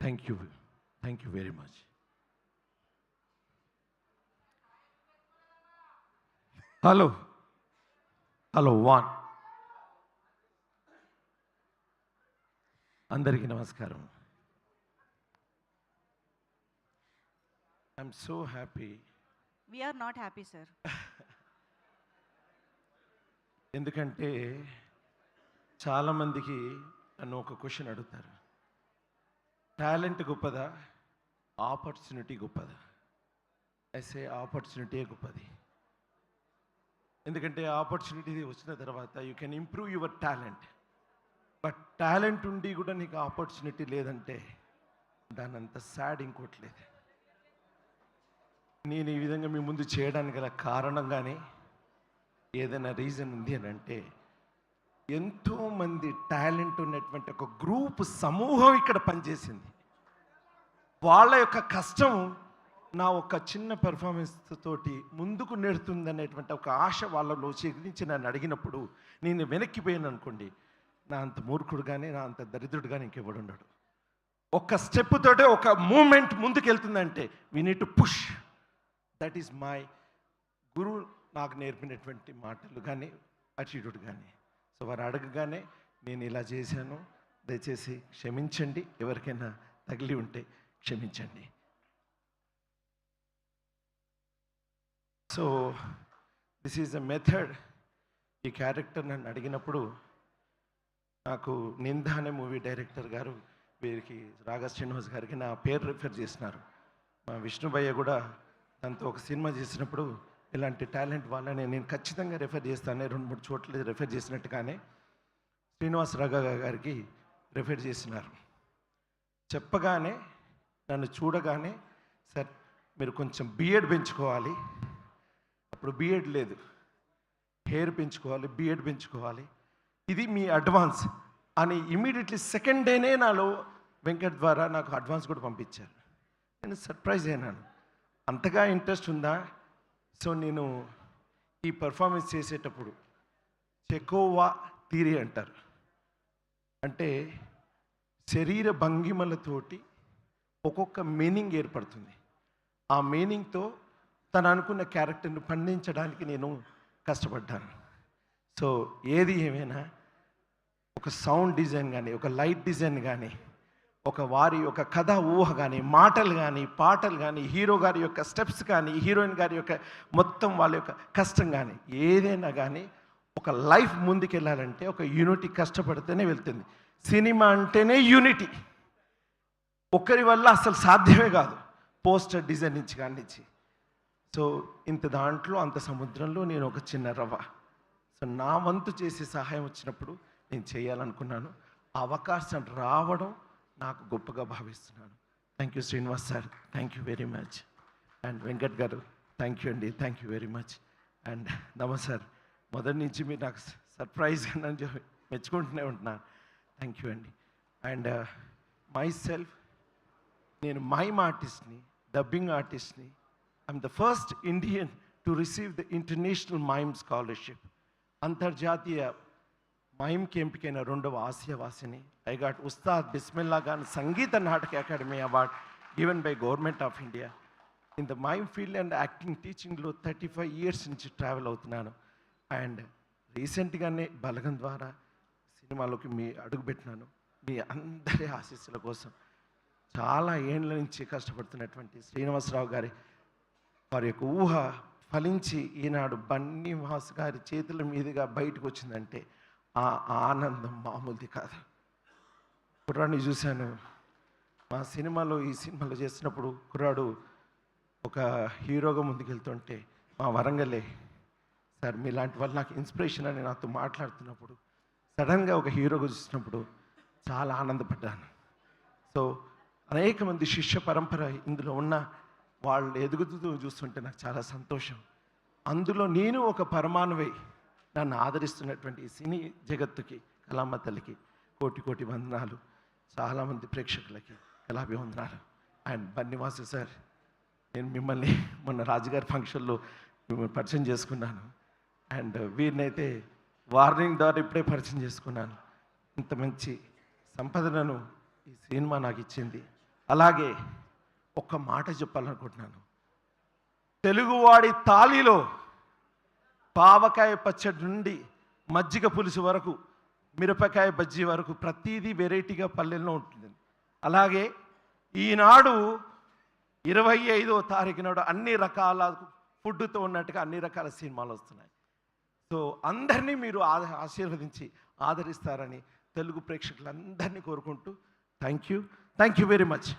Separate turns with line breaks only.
Thank you. Thank you very much. Hello hello వాన్, అందరికీ నమస్కారం. I'm so happy.
We are not happy, sir.
ఎందుకంటే చాలామందికి నన్ను ఒక క్వశ్చన్ అడుగుతారు, టాలెంట్ గొప్పదా, ఆపర్చునిటీ గొప్పదా? ఐసే ఆపర్చునిటీ గొప్పది. ఎందుకంటే ఆపర్చునిటీ వచ్చిన తర్వాత you can improve your talent. But talent ఉండి కూడా నీకు ఆపర్చునిటీ లేదంటే దాని అంత సాడ్ ఇంకోటి లేదు. నేను ఈ విధంగా మీ ముందు చేయడానికి గల కారణంగానే ఏదైనా రీజన్ ఉంది అని అంటే, ఎంతోమంది టాలెంట్ ఉన్నటువంటి ఒక గ్రూప్ సమూహం ఇక్కడ పనిచేసింది. వాళ్ళ యొక్క కష్టం నా ఒక చిన్న పెర్ఫార్మెన్స్ తోటి ముందుకు నెడుతుందనేటువంటి ఒక ఆశ వాళ్ళలో చెల్లించి నన్ను అడిగినప్పుడు నేను వెనక్కిపోయాను అనుకోండి, నా అంత మూర్ఖుడు కానీ నా అంత దరిద్రుడు కానీ ఇంకెవడు ఉన్నాడు. ఒక స్టెప్ తోటే ఒక మూమెంట్ ముందుకు వెళ్తుందంటే we need to push. That is my గురువు నాకు నేర్పినటువంటి మాటలు కానీ అటిట్యూడ్ కానీ. సో వారు అడగగానే నేను ఇలా చేశాను. దయచేసి క్షమించండి, ఎవరికైనా తగిలి ఉంటే క్షమించండి. So this is a method. ఈ క్యారెక్టర్ నన్ను అడిగినప్పుడు నాకు నింద అనే మూవీ డైరెక్టర్ గారు వీరికి రాగా శ్రీనివాస్ గారికి నా పేరు రిఫర్ చేసినారు. మా విష్ణుభయ్య కూడా దాంతో ఒక సినిమా చేసినప్పుడు ఇలాంటి టాలెంట్ వాళ్ళని నేను ఖచ్చితంగా రెఫర్ చేస్తాను. 2-3 చోట్ల రెఫర్ చేసినట్టుగానే శ్రీనివాస్ రాగా గారికి రెఫర్ చేసినారు. చెప్పగానే నన్ను చూడగానే, సార్ మీరు కొంచెం బిఎడ్ పెంచుకోవాలి, అప్పుడు బిఎడ్ లేదు, హెయిర్ పెంచుకోవాలి, బిఎడ్ పెంచుకోవాలి, ఇది మీ అడ్వాన్స్ అని ఇమీడియట్లీ సెకండ్ డేనే నాలో వెంకట్ ద్వారా నాకు అడ్వాన్స్ కూడా పంపించారు. నేను సర్ప్రైజ్ అయినాను, అంతగా ఇంట్రెస్ట్ ఉందా. సో నేను ఈ పర్ఫార్మెన్స్ చేసేటప్పుడు చెకోవా థియరీ అంటారు, అంటే శరీర భంగిమలతోటి ఒక్కొక్క మీనింగ్ ఏర్పడుతుంది. ఆ మీనింగ్తో తను అనుకున్న క్యారెక్టర్ని పండించడానికి నేను కష్టపడ్డాను. సో ఏది ఏమైనా ఒక సౌండ్ డిజైన్ కానీ, ఒక లైట్ డిజైన్ కానీ, ఒక వారి యొక్క కథ ఊహ కానీ, మాటలు కానీ, పాటలు కానీ, హీరో గారి యొక్క స్టెప్స్ కానీ, హీరోయిన్ గారి యొక్క మొత్తం వాళ్ళ యొక్క కష్టం కానీ, ఏదైనా కానీ ఒక లైఫ్ ముందుకెళ్ళాలంటే ఒక యూనిటీ కష్టపడితేనే వెళ్తుంది. సినిమా అంటేనే యూనిటీ. ఒకరి వల్ల అసలు సాధ్యమే కాదు, పోస్టర్ డిజైన్ నుంచి కానించి. సో ఇంత దాంట్లో అంత సముద్రంలో నేను ఒక చిన్న రవ్వ. సో నా వంతు చేసే సహాయం వచ్చినప్పుడు నేను చేయాలనుకున్నాను. ఆ అవకాశం రావడం నాకు గొప్పగా భావిస్తున్నాను. Thank you Srinivas sir, thank you very much. And Venkat గారు థ్యాంక్ యూ అండి, thank you very much. And namaste sir, మొదటి నుంచి మీరు నాకు సర్ప్రైజ్గా నన్ను మెచ్చుకుంటూనే ఉంటున్నాను. థ్యాంక్ యూ అండి. అండ్ మై సెల్ఫ్, నేను మైమ్ ఆర్టిస్ట్ని, డబ్బింగ్ ఆర్టిస్ట్ని. I'm the first Indian to receive the international mime scholarship. అంతర్జాతీయ మైమ్కి ఎంపికైన 2వ ఆసియావాసిని. I got Ustad Bismillah Khan Sangeet Natak academy award given by government of India. In the mime field and acting టీచింగ్లో 35 years నుంచి ట్రావెల్ అవుతున్నాను. అండ్ రీసెంట్గానే బలగం ద్వారా సినిమాలోకి అడుగుపెట్టినాను. మీ అందరి ఆశీస్సుల కోసం చాలా ఏళ్ళ నుంచి కష్టపడుతున్నటువంటి శ్రీనివాసరావు గారి వారి యొక్క ఊహ ఫలించి ఈనాడు బన్నీవాస్ గారి చేతుల మీదుగా బయటకు వచ్చిందంటే ఆ ఆనందం మామూలుది కాదు. కుర్రాడిని చూశాను మా సినిమాలో, ఈ సినిమాలో చేస్తున్నప్పుడు కుర్రాడు ఒక హీరోగా ముందుకెళ్తుంటే మా వరంగలే సార్ మీలాంటి వాళ్ళు నాకు ఇన్స్పిరేషన్ అని నాతో మాట్లాడుతున్నప్పుడు సడన్గా ఒక హీరోగా చూసినప్పుడు చాలా ఆనందపడ్డాను. సో అనేక మంది శిష్య పరంపర ఇందులో ఉన్న వాళ్ళు ఎదుగుతూ చూస్తుంటే నాకు చాలా సంతోషం. అందులో నేను ఒక పరమాణువై నన్ను ఆదరిస్తున్నటువంటి ఈ సినీ జగత్తుకి, కళామ్మ తల్లికి కోటి కోటి వందనాలు. చాలామంది ప్రేక్షకులకి కళాభివందనాలు. అండ్ బన్నీవాసు సార్, నేను మిమ్మల్ని మొన్న రాజుగారి ఫంక్షన్లో మిమ్మల్ని పరిచయం చేసుకున్నాను. అండ్ వీరినైతే వార్నింగ్ ద్వారా ఇప్పుడే పరిచయం చేసుకున్నాను. ఇంత మంచి సంపదనను ఈ సినిమా నాకు ఇచ్చింది. అలాగే ఒక్క మాట చెప్పాలనుకుంటున్నాను. తెలుగువాడి తాళిలో పావకాయ పచ్చడి నుండి మజ్జిగ పులుసు వరకు, మిరపకాయ బజ్జీ వరకు ప్రతిదీ వెరైటీగా పల్లెల్లో ఉంటుంది. అలాగే ఈనాడు 25వ తారీఖు నాడు అన్ని రకాల ఫుడ్తో ఉన్నట్టుగా అన్ని రకాల సినిమాలు వస్తున్నాయి. సో అందరినీ మీరు ఆశీర్వదించి ఆదరిస్తారని తెలుగు ప్రేక్షకులందరినీ కోరుకుంటూ థ్యాంక్ యూ వెరీ మచ్.